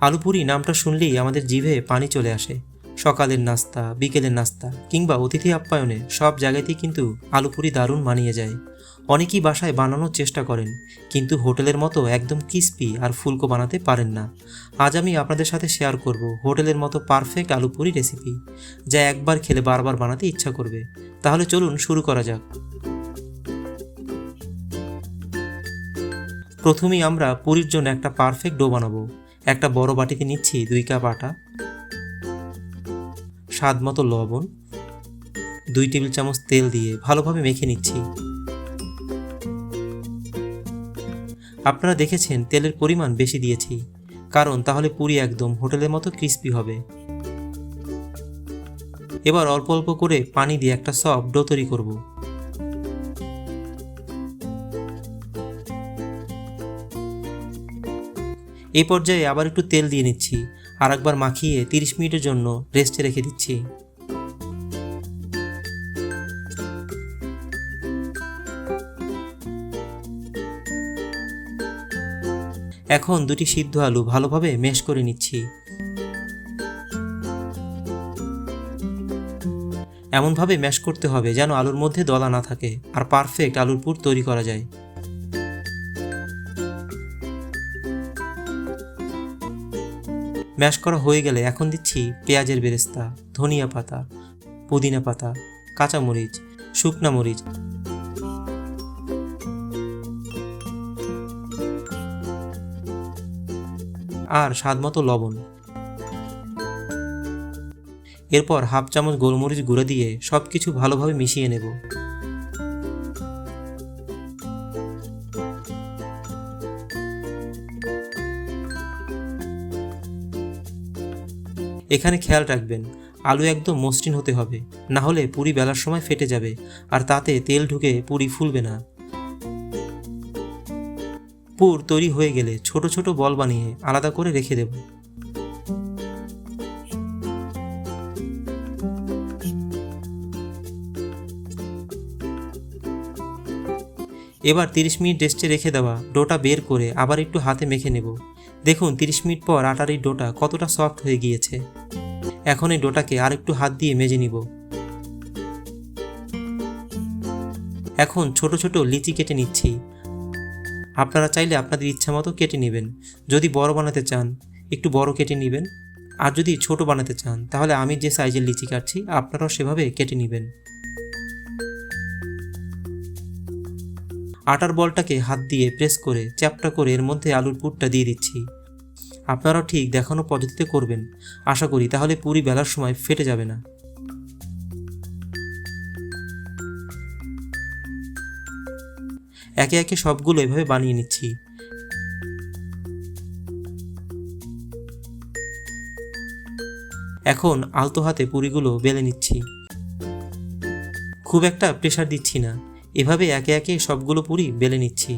আলু পুরি নামটা শুনলেই আমাদের জিভে পানি চলে আসে। সকালের নাস্তা, বিকেলের নাস্তা কিংবা অতিথি আপ্যায়নে সব জায়গাতেই কিন্তু আলু পুরি দারুণ মানিয়ে যায়। অনেকেই বাসায় বানানোর চেষ্টা করেন, কিন্তু হোটেলের মতো একদম ক্রিস্পি আর ফুলকো বানাতে পারেন না। আজ আমি আপনাদের সাথে শেয়ার করব হোটেলের মতো পারফেক্ট আলু পুরি রেসিপি, যা একবার খেলে বারবার বানাতে ইচ্ছা করবে। তাহলে চলুন শুরু করা যাক। প্রথমেই আমরা পুরির জন্য একটা পারফেক্ট ডো বানাবো। একটা বড় বাটিতে নিচ্ছি 2 কাপ আটা, স্বাদ মতো লবণ, 2 টেবিল চামচ তেল দিয়ে ভালোভাবে মেখে নিচ্ছি। আপনারা দেখেছেন তেলের পরিমাণ বেশি দিয়েছি, কারণ তাহলে পুরি একদম হোটেলের মতো ক্রিস্পি হবে। এবার অল্প অল্প করে পানি দিয়ে একটা সফট ডো তৈরি করব। এই পর্যায়ে আবার একটু তেল দিয়ে নিচ্ছি, আর একবার মাখিয়ে 30 মিনিটের জন্য রেস্টে রেখে দিচ্ছি। এখন 2টি সিদ্ধ আলু ভালোভাবে ম্যাশ করে নিচ্ছি। এমনভাবে ম্যাশ করতে হবে যেন আলুর মধ্যে দলা না থাকে আর পারফেক্ট আলুর পুর তৈরি করা যায়। ম্যাশ করা হয়ে গেলে এখন দিচ্ছি পেঁয়াজের বেরেস্তা, ধনিয়া পাতা, পুদিনা পাতা, কাঁচামরিচ, শুকনা মরিচ, আর স্বাদমতো লবণ। এরপর হাফ চামচ গোলমরিচ গুঁড়ো দিয়ে সবকিছু ভালোভাবে মিশিয়ে নেব। এখানে খেয়াল রাখবেন, আলু একদম মসৃণ হতে হবে, না হলে পুরি বেলার সময় ফেটে যাবে আর তাতে তেল ঢুকে পুরি ফুলবে না। পুর তৈরি হয়ে গেলে ছোট ছোট বল বানিয়ে আলাদা করে রেখে দেব। এবার 30 মিনিট রেস্টে রেখে দেওয়া ডোটা বের করে আবার একটু হাতে মেখে নেব। দেখুন 30 মিনিট পর আটার এই ডোটা কতটা সফট হয়ে গিয়েছে। এখন এই ডোটাকে আরেকটু হাত দিয়ে মেজে নিব। এখন ছোট ছোট লিচি কেটে নিচ্ছি। আপনারা চাইলে আপনাদের ইচ্ছা মতো কেটে নেবেন। যদি বড় বানাতে চান একটু বড় কেটে নেবেন, আর যদি ছোট বানাতে চান তাহলে আমি যে সাইজের লিচি কাটছি আপনারাও সেভাবে কেটে নেবেন। আটার বলটাকে হাত দিয়ে প্রেস করে চ্যাপটা করে এর মধ্যে আলুর পুরটা দিয়ে দিচ্ছি। আপনারাও ঠিক দেখানো পদ্ধতিতে করবেন, আশা করি তাহলে পুরি বেলার সময় ফেটে যাবে না। একে একে সবগুলো এভাবে বানিয়ে নিচ্ছি। এখন আলতো হাতে পুরিগুলো বেলে নিচ্ছি। খুব একটা প্রেসার দিচ্ছি না, এভাবে একে একে সবগুলো পুরি বেলে নিচ্ছি।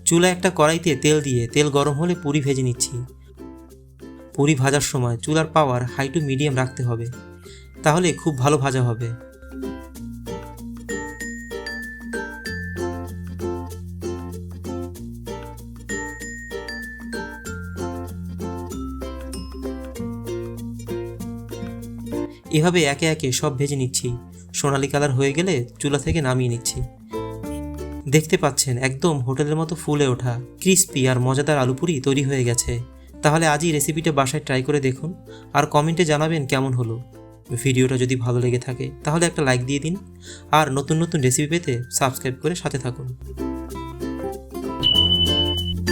চুলায় একটা কড়াইতে তেল দিয়ে তেল গরম হলে পুরি ভেজে নিচ্ছি। পুরি ভাজার সময় চুলার পাওয়ার হাই টু মিডিয়াম রাখতে হবে, তাহলে খুব ভালো ভাজা হবে। এভাবে একে একে সব ভেজে নিচ্ছি। সোনালি কালার হয়ে গেলে চুলা থেকে নামিয়ে নিচ্ছি। দেখতে পাচ্ছেন একদম হোটেলের মতো ফুলে ওঠা ক্রিস্পি আর মজাদার আলু পুরি তৈরি হয়ে গেছে। তাহলে আজই রেসিপিটা বাসায় ট্রাই করে দেখুন আর কমেন্টে জানাবেন কেমন হলো। ভিডিওটা যদি ভালো লেগে থাকে তাহলে একটা লাইক দিয়ে দিন, আর নতুন নতুন রেসিপি পেতে সাবস্ক্রাইব করে সাথে থাকুন।